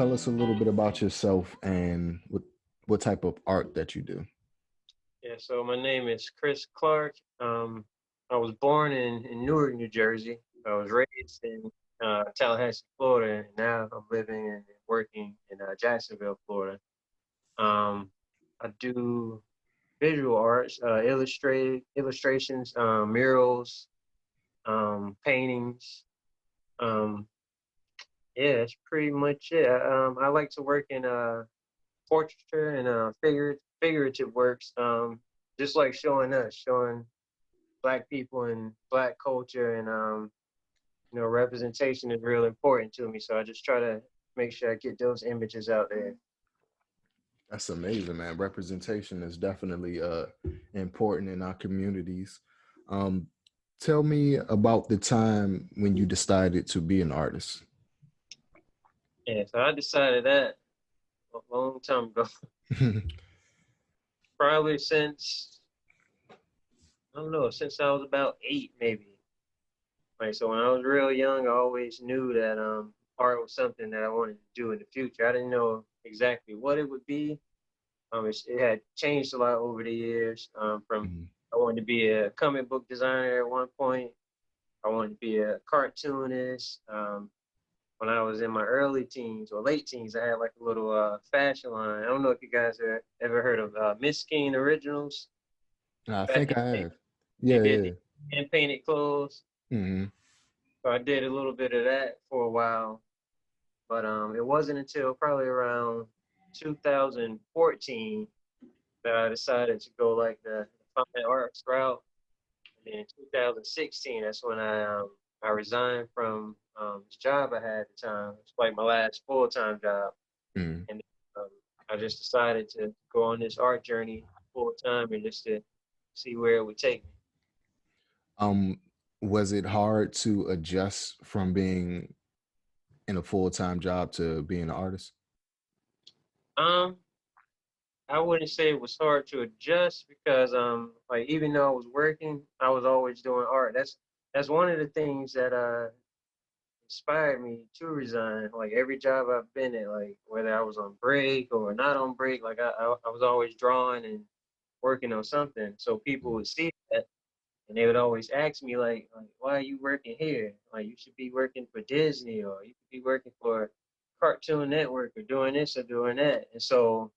tell us a little bit about yourself and what type of art that you do. Yeah, so my name is Chris Clark. I was born in Newark, New Jersey. I was raised in Tallahassee, Florida, and now I'm living and working in Jacksonville, Florida. Um, I do visual arts, illustrations, murals, paintings. Um, yeah, that's pretty much it. I like to work in portraiture and figurative works. Just like showing Black people and Black culture, and representation is real important to me. So I just try to make sure I get those images out there. That's amazing, man. Representation is definitely important in our communities. Um, Tell me about the time when you decided to be an artist. Yeah, so I decided that a long time ago, probably since I don't know, since I was about 8, maybe. Like, so when I was real young, I always knew that art was something that I wanted to do in the future. I didn't know exactly what it would be. It had changed a lot over the years. From Mhm. I wanted to be a comic book designer at one point. I wanted to be a cartoonist. When I was in my early teens or late teens, I had like a little fashion line. I don't know if you guys have ever heard of Miss King Originals. I Back think in I the day, have. they Yeah, did yeah. the hand painted clothes. Hmm. So I did a little bit of that for a while. But it wasn't until probably around 2014 that I decided to go like the fine arts route. And then in 2016, that's when I resigned from this job I had at the time. It's like my last full time job, Hmm. and um, I just decided to go on this art journey full time and just to see where it would take me. Um, was it hard to adjust from being in a full-time job to being an artist? Um, I wouldn't say it was hard to adjust because like even though I was working, I was always doing art. That's one of the things that inspired me to resign. Like every job I've been at, like whether I was on break or not on break, like I was always drawing and working on something. So people Mm. would see that and they would always ask me like why are you working here? Like you should be working for Disney or you could be working for Cartoon Network or doing this or doing that. And so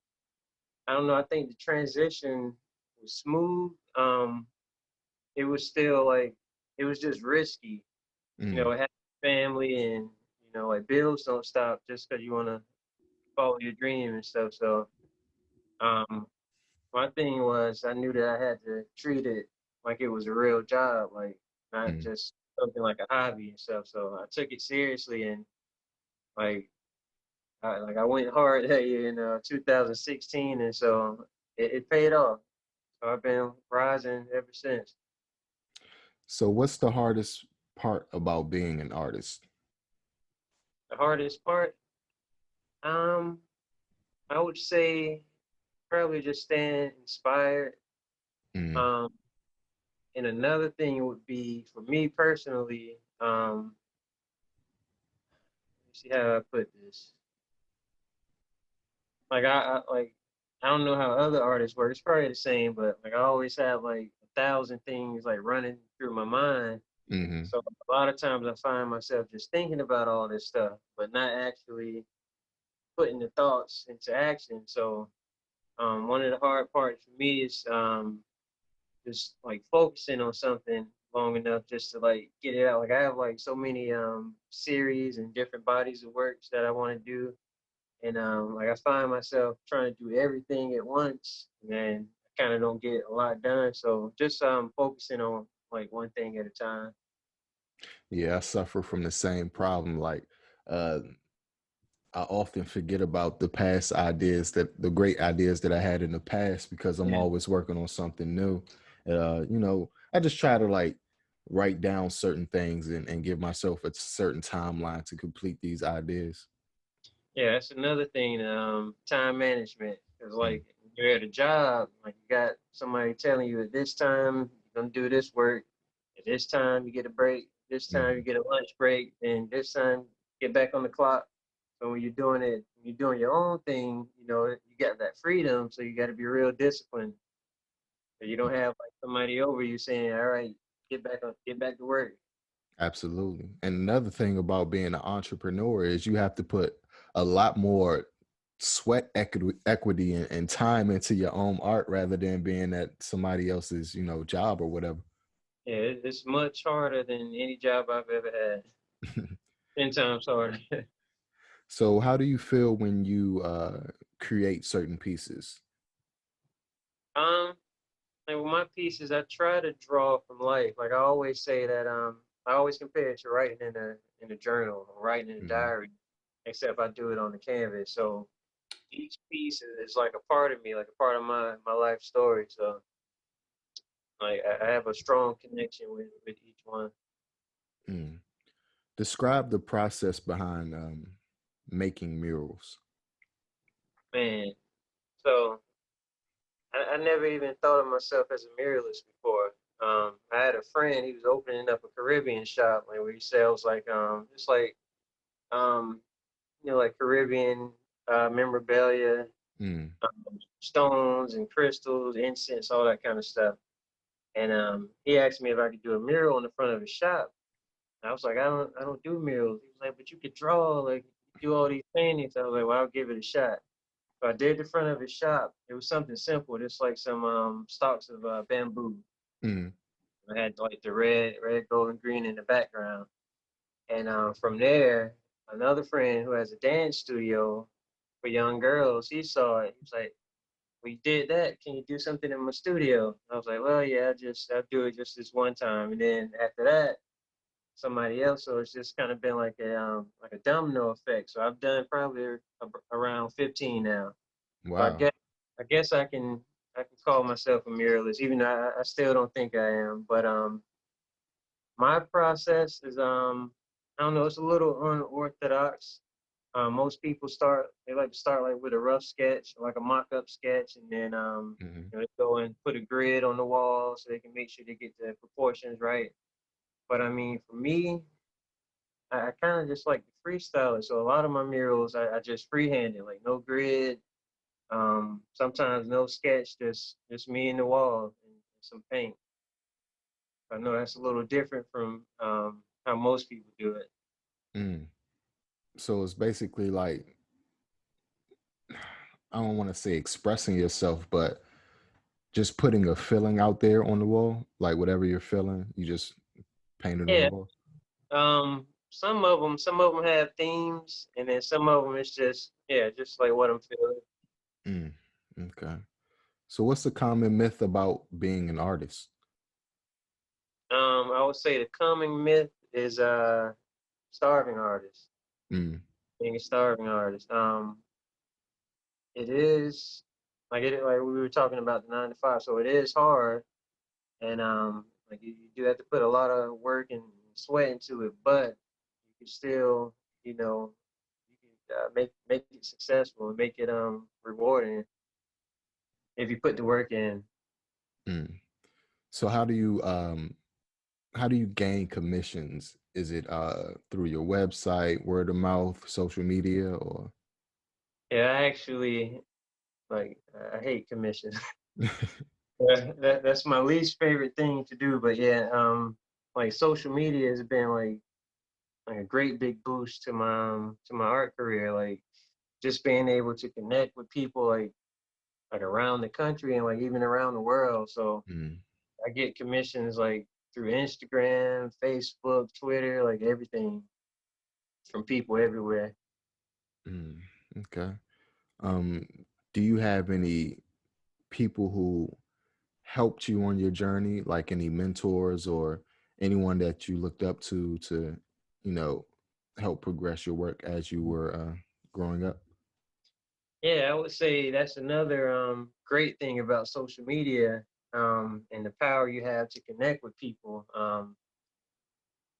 I don't know. I think the transition was smooth. It was still like it was just risky. Mm. It had family and like bills don't stop just because you want to follow your dream and stuff. So um, my thing was I knew that I had to treat it like it was a real job, like not Mm. just something like a hobby and stuff. So I took it seriously and like I went hard that year in 2016, and so it paid off. So I've been rising ever since. So what's the hardest part about being an artist? The hardest part, um, I would say probably just staying inspired. Mm. Um, and another thing would be for me personally, let's see how I put this. Like I don't know how other artists work. It's probably the same, but like I always have like 1,000 things like running through my mind. Hmm. So a lot of times I find myself just thinking about all this stuff, but not actually putting the thoughts into action. So one of the hard parts for me is just like focusing on something long enough just to like get it out. Like I have like so many series and different bodies of works that I want to do, and like I find myself trying to do everything at once, and then I kind of don't get a lot done. So just focusing on like one thing at a time. Yeah, I suffer from the same problem. Like, uh, I often forget about the great ideas that I had in the past because I'm Yeah. always working on something new. I just try to like write down certain things and give myself a certain timeline to complete these ideas. Yeah, that's another thing, time management. Because Mm. like you're at a job, like you got somebody telling you at this time you're gonna do this work, at this time you get a break, this time you Mhm. get a lunch break, and this time get back on the clock. So when you're doing it, you're doing your own thing, you know, you got that freedom, so you got to be real disciplined. So you don't have like somebody over you saying, "All right, get back to work." Absolutely. And another thing about being an entrepreneur is you have to put a lot more sweat equity and time into your own art rather than being at somebody else's, job or whatever. Yeah, it's much harder than any job I've ever had. 10 times harder. So how do you feel when you create certain pieces? um, and with my pieces, I try to draw from life. Like I always say that I always compare it to writing in a journal or writing in a Mhm. diary, except I do it on the canvas. So each piece is like a part of me, like a part of my life story. So like I have a strong connection with each one. Mm. Describe the process behind making murals. Man, so I never even thought of myself as a muralist before. I had a friend, he was opening up a Caribbean shop, like where he sells like just like um like Caribbean memorabilia, Mm. stones and crystals, incense, all that kind of stuff. And he asked me if I could do a mural in the front of his shop. I was like, I don't do murals. He was like, but you could draw, like you do all these paintings. I was like, well, I'll give it a shot. So I did the front of his shop. It was something simple, just like some stalks of bamboo. Mm. I had like the red, gold, and green in the background. And from there, another friend who has a dance studio for young girls, he saw it. He was like, "We did that. Can you do something in my studio?" I was like, "Well, yeah, I'll do it just this one time." And then after that, somebody else. So it's just kind of been like a domino effect. So I've done probably around 15 now. So Wow. I guess I can call myself a muralist, even though I still don't think I am. But my process is I don't know, it's a little unorthodox. Most people they like to start like with a rough sketch, like a mock-up sketch, and then Hmm. they go and put a grid on the wall so they can make sure they get the proportions right. But I mean, for me, I kind of just like to freestyle it. So a lot of my murals, I just freehand it, like no grid. Sometimes no sketch, just me and the wall and some paint. I know that's a little different from how most people do it. Mm. So it's basically like, I don't want to say expressing yourself, but just putting a feeling out there on the wall, like whatever you're feeling, you just paint it on the Yeah. wall. Some of them have themes, and then some of them it's just yeah, just like what I'm feeling. Mm. Okay. So what's the common myth about being an artist? I would say the common myth is starving artist, Mm. being a starving artist. It is like we were talking about the 9 to 5, so it is hard, and like you do have to put a lot of work and sweat into it, but you can still, you know, you can make it successful and make it rewarding if you put the work in. Mm. So how do you gain commissions? Is it through your website, word of mouth, social media, or Yeah, I actually like I hate commissions. Yeah, that's my least favorite thing to do. But yeah, like social media has been like a great big boost to my art career. Like just being able to connect with people like around the country and like even around the world. So Mm. I get commissions like through Instagram, Facebook, Twitter, like everything from people everywhere. Mm. Okay. Um, do you have any people who helped you on your journey, like any mentors or anyone that you looked up to, you know, help progress your work as you were growing up? Yeah, I would say that's another great thing about social media and the power you have to connect with people.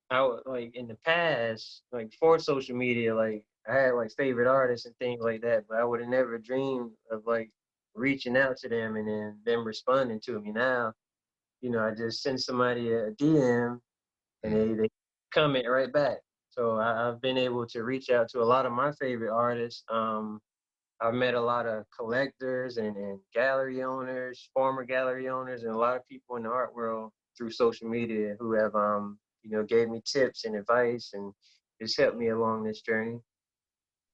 I would like in the past, like before social media, like I had like favorite artists and things like that, but I would have never dreamed of like reaching out to them and then them responding to me. Now, I just send somebody a DM and Mm. they comment right back. So I've been able to reach out to a lot of my favorite artists. I've met a lot of collectors and gallery owners, former gallery owners, and a lot of people in the art world through social media who have, gave me tips and advice and just helped me along this journey.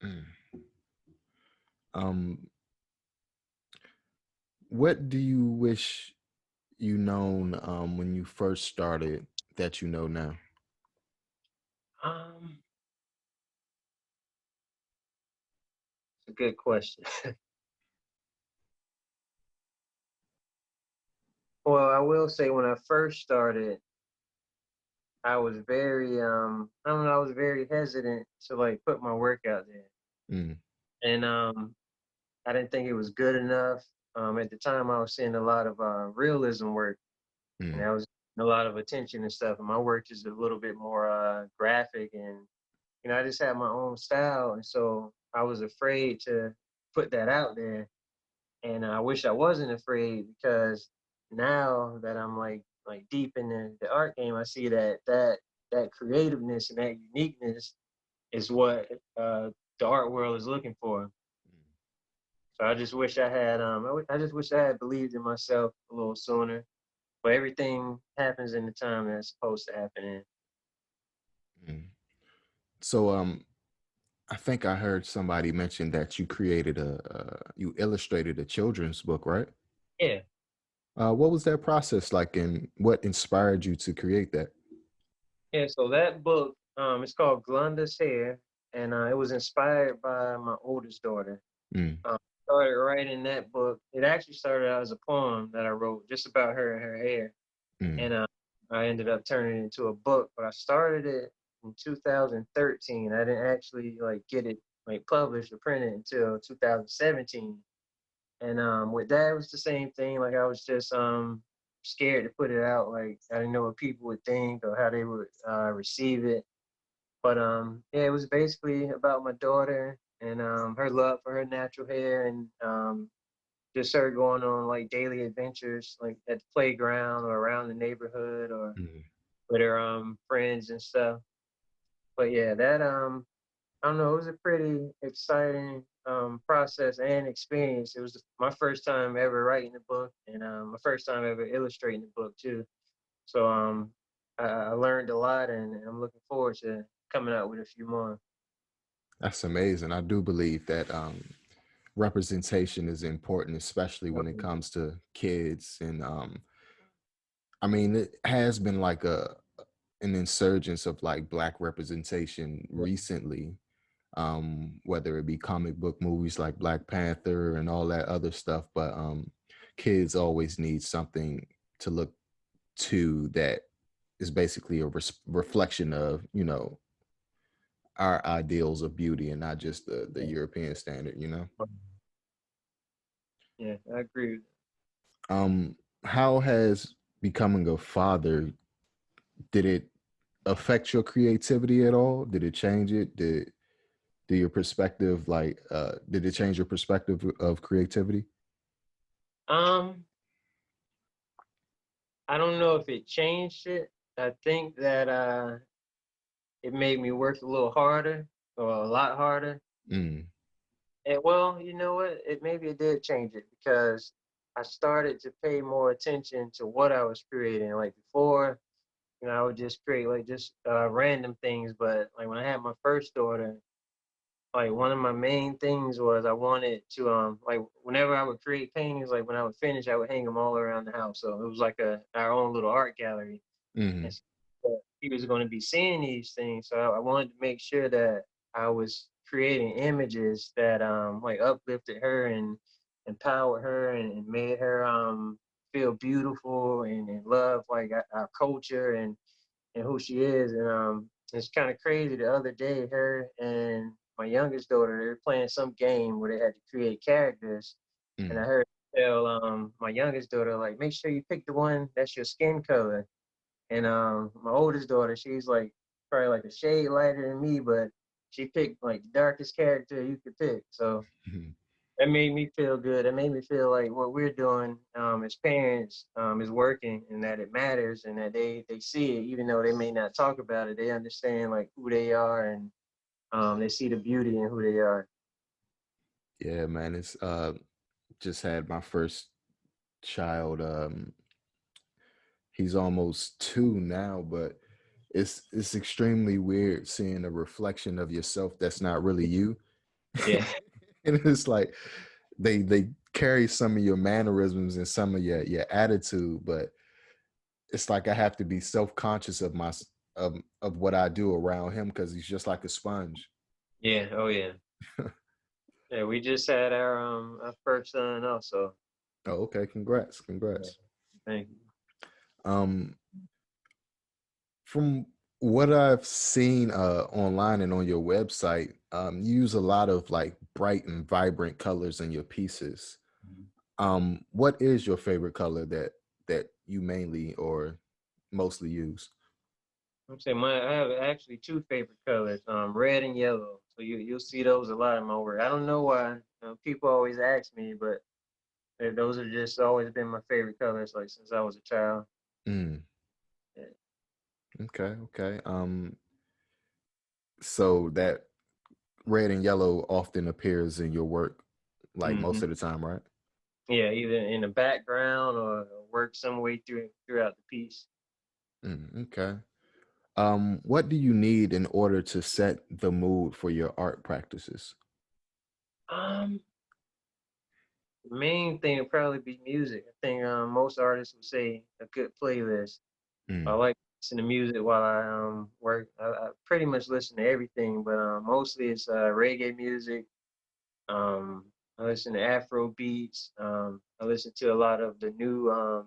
Mm. Um, what do you wish you known when you first started that you know now? Um, it's a good question. Well, I will say when I first started, I was very, I don't know, I was very hesitant to like put my work out there. Mm, And I didn't think it was good enough. At the time, I was seeing a lot of realism work, and mm, I was a lot of attention and stuff. And my work is a little bit more graphic, and I just had my own style, and so I was afraid to put that out there. And I wish I wasn't afraid because now that I'm like deep in the art game, I see that creativeness and that uniqueness is what the art world is looking for. So I just wish I had I just wish I had believed in myself a little sooner. But everything happens in the time that it's supposed to happen in. mm. So, I think I heard somebody mention that you created you illustrated a children's book, right? Yeah. What was that process like, and what inspired you to create that? Yeah. So that book, it's called Glunda's Hair, and it was inspired by my oldest daughter. Mm, Started writing that book. It actually started out as a poem that I wrote just about her and her hair, mm, and I ended up turning it into a book. But I started it in 2013. I didn't actually like get it like published or printed until 2017. And with that, it was the same thing. Like I was just scared to put it out. Like I didn't know what people would think or how they would receive it. But yeah, it was basically about my daughter and her love for her natural hair and just her going on like daily adventures, like at the playground or around the neighborhood or mm. with her friends and stuff. But yeah, that I don't know, it was a pretty exciting process and experience. It was my first time ever writing a book and my first time ever illustrating a book too. So I learned a lot and I'm looking forward to coming out with a few more. That's amazing. I do believe that representation is important, especially when it Mhm. comes to kids. And I mean, it has been like an insurgence of like Black representation recently, whether it be comic book movies like Black Panther and all that other stuff. But kids always need something to look to that is basically a reflection of, our ideals of beauty and not just the European standard, Yeah, I agree. How has becoming a father, did it affect your creativity at all? Did it change it? Did your perspective, like, did it change your perspective of creativity? Um, I don't know if it changed it. I think that it made me work a little harder or a lot harder. Mm, And well, you know what? It did change it because I started to pay more attention to what I was creating. Like before, I would just create like just random things. But like when I had my first daughter, like one of my main things was I wanted to like whenever I would create paintings, like when I would finish, I would hang them all around the house. So it was like our own little art gallery. And mm, so he was going to be seeing these things. So I wanted to make sure that I was creating images that like uplifted her and empowered her and made her feel beautiful and love like our culture and who she is. And it's kind of crazy. The other day, her and my youngest daughter, they were playing some game where they had to create characters. And I mm. heard tell my youngest daughter, like, make sure you pick the one that's your skin color. And my oldest daughter, she's like probably like a shade lighter than me, but she picked like the darkest character you could pick. So That made me feel good. That made me feel like what we're doing as parents is working, and that it matters, and that they see it, even though they may not talk about it. They understand like who they are, and they see the beauty in who they are. Yeah, man. It's just had my first child. He's almost 2 now, but it's extremely weird seeing a reflection of yourself that's not really you. Yeah, And it's like they carry some of your mannerisms and some of your attitude, but it's like I have to be self-conscious of my of what I do around him because he's just like a sponge. yeah, oh yeah, yeah. We just had our first son also. Oh, okay. Congrats. Yeah, Congrats. thank you. Um, from what I've seen online and on your website, you use a lot of like bright and vibrant colors in your pieces. What is your favorite color that you mainly or mostly use? I'm saying I have actually two favorite colors, red and yellow. So you'll see those a lot in my work. I don't know why. People always ask me, but those have just always been my favorite colors, like since I was a child. Mm, Yeah. okay, okay. So that red and yellow often appears in your work, like most Hmm. of the time, right? Yeah, either in the background or work some way throughout the piece. Okay. What do you need in order to set the mood for your art practices? Um, the main thing would probably be music. I think most artists would say a good playlist. I Mm, like listening to music while I work. I pretty much listen to everything, but mostly it's reggae music. Um, I listen to Afro beats. I listen to a lot of the new, I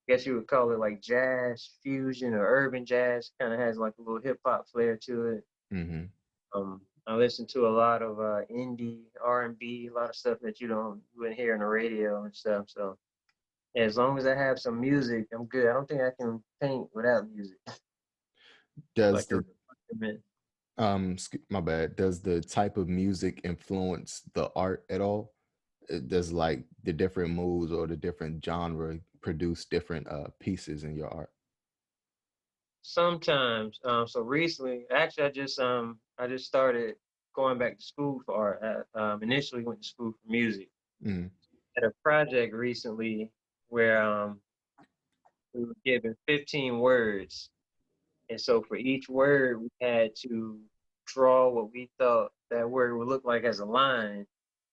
guess you would call it like jazz fusion or urban jazz. Kind of has like a little hip hop flair to it. hmm I listen to a lot of indie R&B, a lot of stuff that you wouldn't hear on the radio and stuff. So yeah, as long as I have some music, I'm good. I don't think I can paint without music. Does Like a the instrument. my bad. Does the type of music influence the art at all? Does like the different moods or the different genre produce different pieces in your art? Sometimes. So recently, actually, I just started going back to school for art. I initially went to school for music. Mm, Had a project recently where we were given 15 words, and so for each word, we had to draw what we thought that word would look like as a line.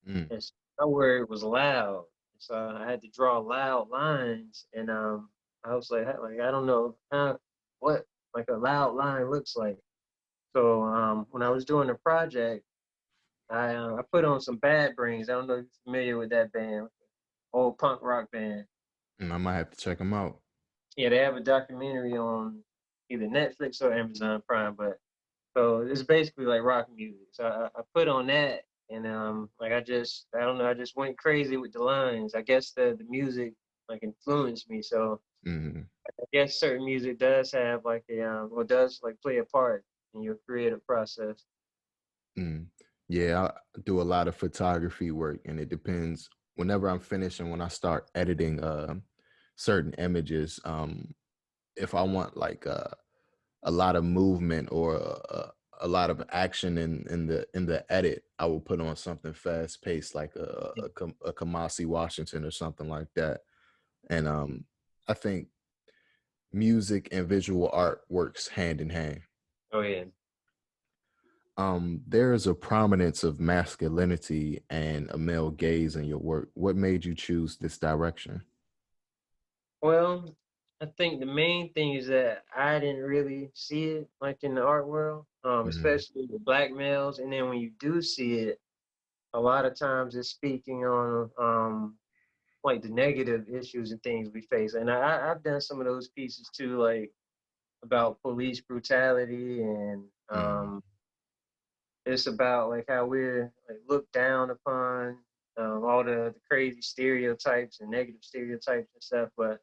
mm, And so my word was loud, so I had to draw loud lines, and I was like I don't know how what like a loud line looks like. So when I was doing the project, I put on some Bad Brains. I don't know if you're familiar with that band, old punk rock band. I might have to check them out. Yeah, they have a documentary on either Netflix or Amazon Prime, but so it's basically like rock music. So I put on that, and like I don't know, I just went crazy with the lines. I guess the music like influenced me. So Hmm I guess certain music does have like a or does like play a part in your creative process. Mm. Yeah, I do a lot of photography work, and it depends. Whenever I'm finished and when I start editing certain images, if I want like a lot of movement or a lot of action in the edit, I will put on something fast paced like a Kamasi Washington or something like that. And I think music and visual art works hand in hand. Oh yeah. There is a prominence of masculinity and a male gaze in your work. What made you choose this direction? Well, I think the main thing is that I didn't really see it like in the art world, Mhm, especially with black males. And then when you do see it, a lot of times it's speaking on like the negative issues and things we face. And I've done some of those pieces too, like about police brutality and mhm, it's about like how we're like looked down upon, all the crazy stereotypes and negative stereotypes and stuff. But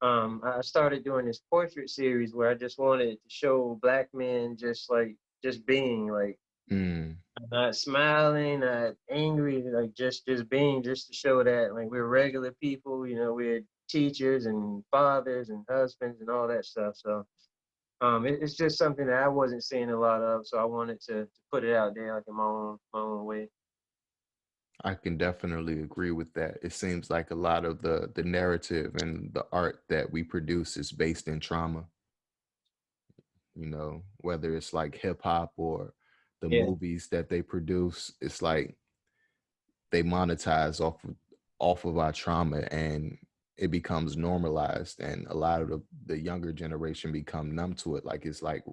I started doing this portrait series where I just wanted to show black men just like just being like. Mm. Not smiling, not angry, like just being, just to show that like we're regular people, you know, we're teachers and fathers and husbands and all that stuff. So it's just something that I wasn't seeing a lot of, so I wanted to put it out there like in my own way. I can definitely agree with that. It seems like a lot of the narrative and the art that we produce is based in trauma, you know, whether it's like hip hop or the Yeah, movies that they produce, it's like they monetize off of our trauma, and it becomes normalized, and a lot of the younger generation become numb to it, like it's like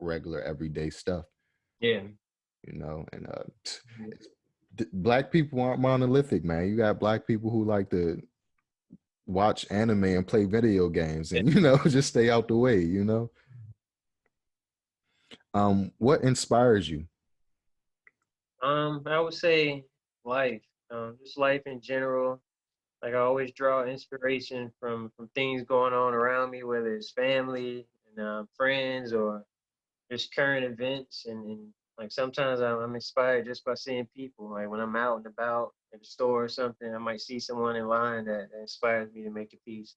regular everyday stuff, yeah, you know. And black people aren't monolithic, man. You got black people who like to watch anime and play video games, yeah. and just stay out the way, what inspires you? I would say life, just life in general. Like I always draw inspiration from things going on around me, whether it's family and friends or just current events. And like sometimes I'm inspired just by seeing people. Like when I'm out and about at the store or something, I might see someone in line that inspires me to make a piece,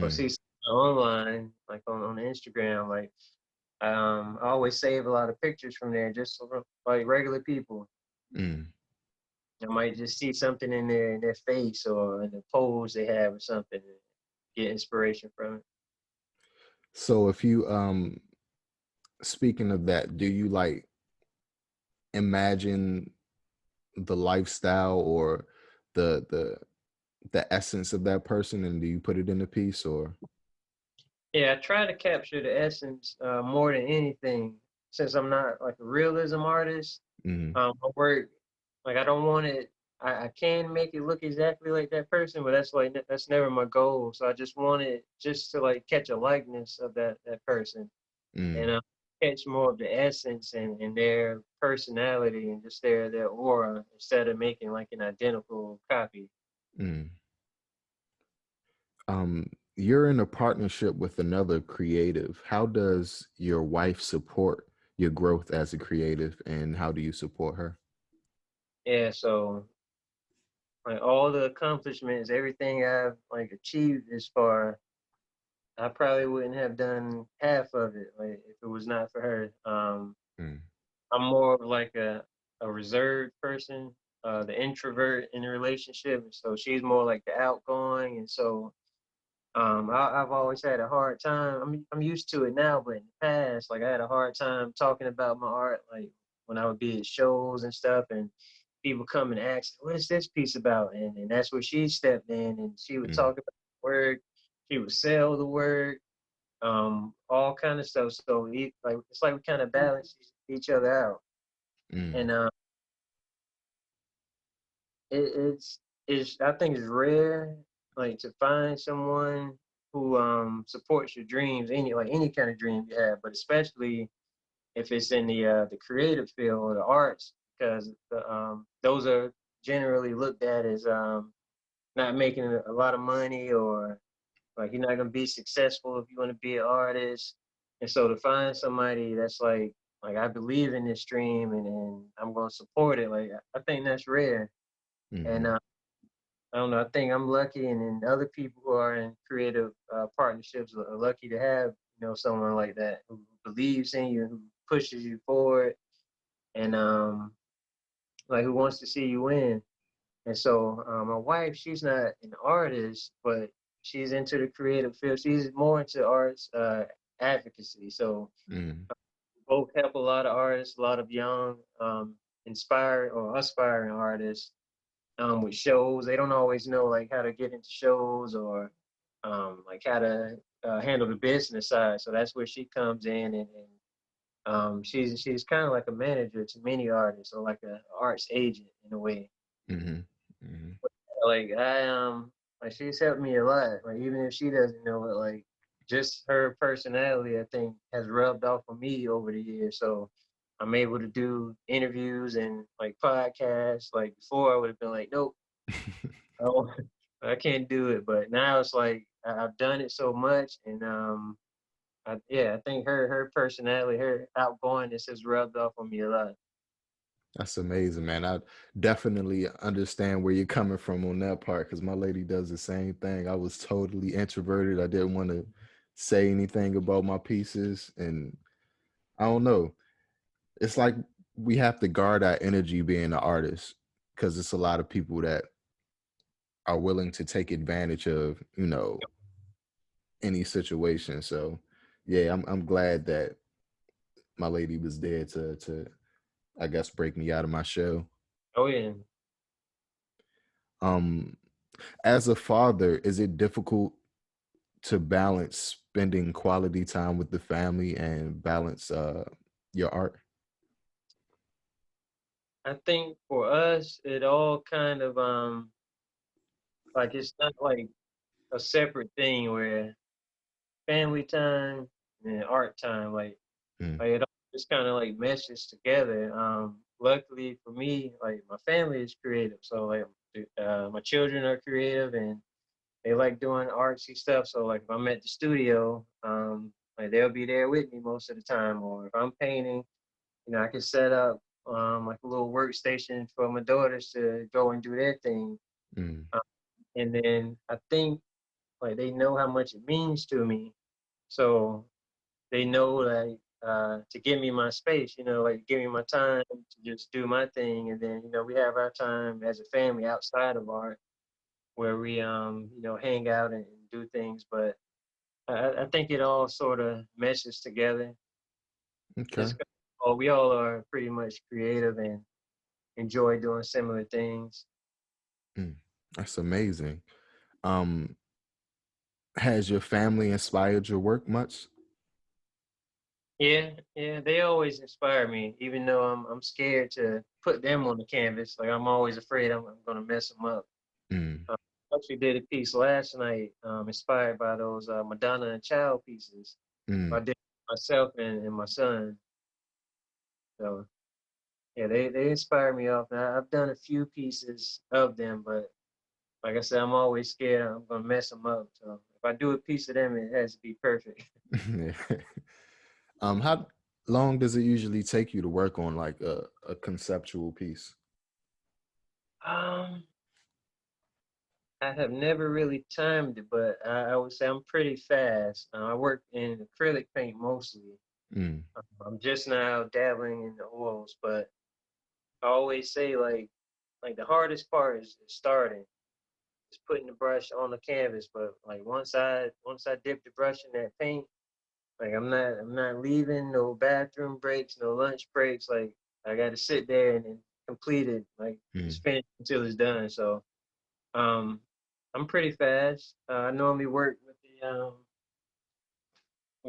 or Mm, see someone online, like on Instagram. Like I always save a lot of pictures from there, just like regular people. mm. I might just see something in their face or in the pose they have or something, and get inspiration from it. So if you speaking of that, do you like imagine the lifestyle or the the the essence of that person, and do you put it in a piece? Or Yeah, I try to capture the essence more than anything. Since I'm not like a realism artist, mm, I work like I don't want it. I can make it look exactly like that person, but that's like that's never my goal. So I just want it just to like catch a likeness of that person, and mm, catch more of the essence and their personality and just their aura, instead of making like an identical copy. mm. You're in a partnership with another creative. How does your wife support your growth as a creative, and how do you support her? Yeah, so like all the accomplishments, everything I've like achieved this far, I probably wouldn't have done half of it like if it was not for her. Mm, I'm more of like a reserved person, the introvert in a relationship. So she's more like the outgoing, and so I've always had a hard time. I'm used to it now, but in the past, like I had a hard time talking about my art, like when I would be at shows and stuff, and people come and ask, "What is this piece about?" And that's where she stepped in, and she would mm, talk about the work. She would sell the work, all kind of stuff. So like it's like we kind of balance each other out, mm, and it's I think it's rare like to find someone who supports your dreams, any kind of dream you have, but especially if it's in the creative field or the arts, because those are generally looked at as not making a lot of money, or like you're not gonna be successful if you want to be an artist. And so to find somebody that's like I believe in this dream, and I'm gonna support it, like I think that's rare. And mm, I don't know. I think I'm lucky, and then other people who are in creative partnerships are lucky to have someone like that who believes in you, who pushes you forward, and like who wants to see you win. And so my wife, she's not an artist, but she's into the creative field. She's more into arts advocacy. So mm, both help a lot of artists, a lot of young, inspired or aspiring artists with shows. They don't always know like how to get into shows, or like how to handle the business side. So that's where she comes in, and she's kind of like a manager to many artists, or like a arts agent in a way. mm, mm, Like like she's helped me a lot. Like even if she doesn't know it, like just her personality, I think, has rubbed off on me over the years. So I'm able to do interviews and like podcasts. Like before, I would have been like, nope, oh, I can't do it. But now it's like I've done it so much, and yeah, I think her personality, her outgoingness has rubbed off on me a lot. That's amazing, man. I definitely understand where you're coming from on that part because my lady does the same thing. I was totally introverted. I didn't want to say anything about my pieces. And I don't know. It's like we have to guard our energy being an artist because it's a lot of people that are willing to take advantage of, any situation. So yeah, I'm glad that my lady was there to I guess break me out of my shell. Oh yeah. Um as a father, is it difficult to balance spending quality time with the family and balance your art? I think for us, it all kind of like it's not like a separate thing where family time and art time, Mm, like it all just kind of like meshes together. Luckily for me, like my family is creative, so like my children are creative and they like doing artsy stuff. So like if I'm at the studio, like they'll be there with me most of the time. Or if I'm painting, I can set up like a little workstation for my daughters to go and do their thing. mm, Uh, and then I think like they know how much it means to me, so they know like to give me my space, like give me my time to just do my thing. And then we have our time as a family outside of art where we hang out and do things. But I think it all sort of meshes together. okay. Just 'cause, we all are pretty much creative and enjoy doing similar things. Mm, that's amazing. Um, has your family inspired your work much? Yeah, yeah, they always inspire me, even though I'm scared to put them on the canvas. Like I'm always afraid I'm gonna mess them up. Mm, I actually did a piece last night, inspired by those Madonna and Child pieces. I mm, did it myself and my son. So yeah, they inspire me often. I've done a few pieces of them, but like I said, I'm always scared I'm gonna mess them up. So if I do a piece of them, it has to be perfect. yeah. How long does it usually take you to work on like a conceptual piece? Um, I have never really timed it, but I would say I'm pretty fast. I work in acrylic paint mostly. Mm, I'm just now dabbling in the oils, but I always say like the hardest part is starting, is putting the brush on the canvas. But like once I dip the brush in that paint, like I'm not leaving no bathroom breaks, no lunch breaks. Like I got to sit there and then complete it, like mm. just finish until it's done. So um, I'm pretty fast. I normally work with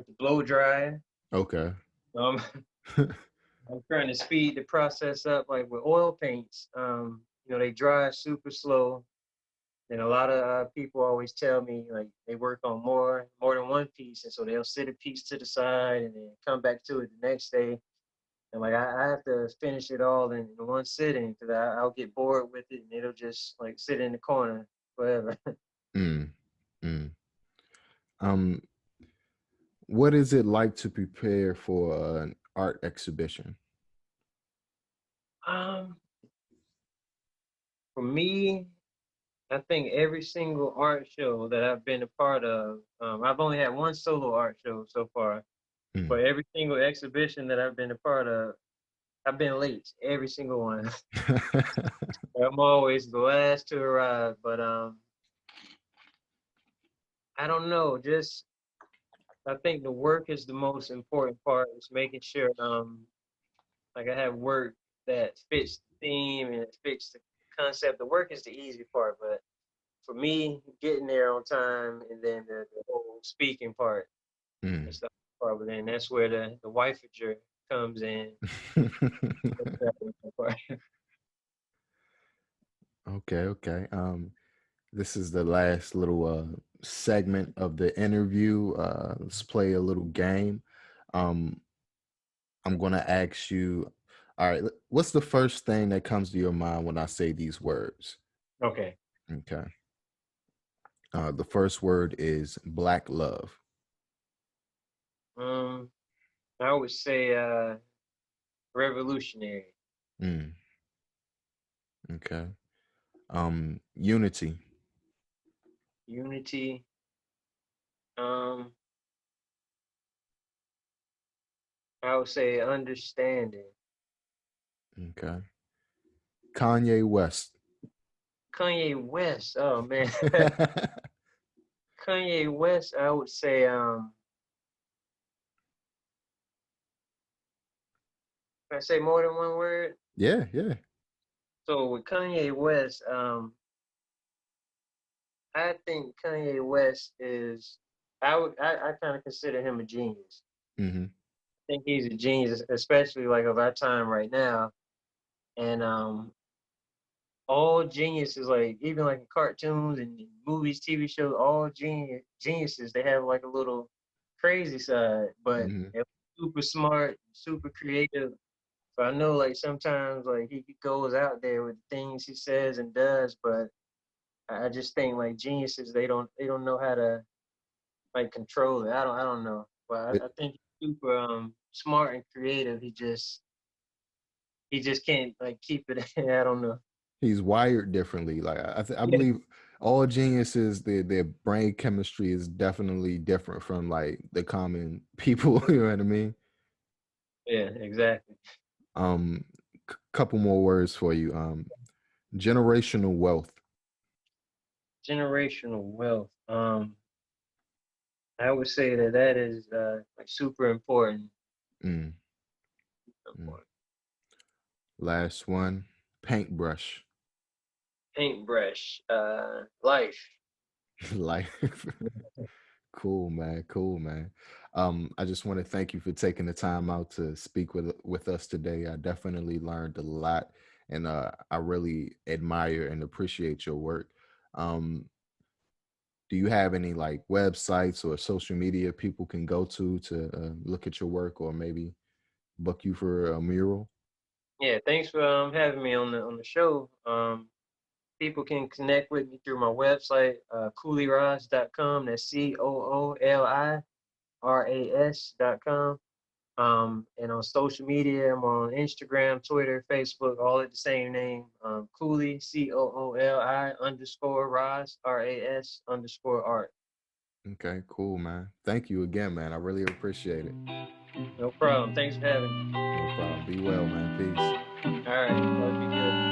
the blow dryer. Okay. Um, I'm trying to speed the process up, like with oil paints. They dry super slow, and a lot of people always tell me like they work on more than one piece, and so they'll sit a piece to the side and then come back to it the next day. And like I have to finish it all in one sitting because I'll get bored with it and it'll just like sit in the corner forever. Mm, mm. Um, what is it like to prepare for an art exhibition? um, for me, I think every single art show that I've been a part of, I've only had one solo art show so far, Mm. but every single exhibition that I've been a part of, I've been late. Every single one. I'm always the last to arrive, but I don't know. Just I think the work is the most important part. Is making sure like I have work that fits the theme and it fits the concept. The work is the easy part, but for me, getting there on time and then the whole speaking part Mm. is the hard part. But then that's where the wifeager comes in. Okay, okay. This is the last little segment of the interview. Let's play a little game. Um, I'm gonna ask you, all right, what's the first thing that comes to your mind when I say these words? Okay. Okay. The first word is black love. Um, I would say revolutionary. Mm, okay. Unity. Unity. Um, I would say understanding. Okay. Kanye West. Kanye West. Oh man. Kanye West, I would say, can I say more than one word? Yeah, yeah. So with Kanye West, I think Kanye West is, I kind of consider him a genius. Mm-hmm. I think he's a genius, especially like of our time right now. And all geniuses, like even like in cartoons and movies, TV shows, all geniuses, they have like a little crazy side, but Mm-hmm. they're super smart, super creative. So I know like sometimes like he goes out there with things he says and does, but I just think like geniuses they don't know how to like control it. I don't know, but I think he's super smart and creative. He just can't like keep it. I don't know. He's wired differently. Like I Yeah, believe all geniuses, their brain chemistry is definitely different from like the common people. You know what I mean? yeah, exactly. Um, Couple more words for you. Generational wealth. Generational wealth. I would say that is like super important. Mm, mm. Important. Last one, paintbrush. Paintbrush. Life. Life. Cool, man. Cool, man. I just want to thank you for taking the time out to speak with us today. I definitely learned a lot, and I really admire and appreciate your work. Um, do you have any like websites or social media people can go to look at your work, or maybe book you for a mural? Yeah, thanks for having me on the show. People can connect with me through my website, cooliras.com. That's COOLIRAS.com. And on social media, I'm on Instagram, Twitter, Facebook, all at the same name. Cooley, COOLI underscore Ras, RAS underscore art. Okay, cool, man. Thank you again, man. I really appreciate it. No problem. Thanks for having me. No problem. Be well, man. Peace. All right. That'll be good.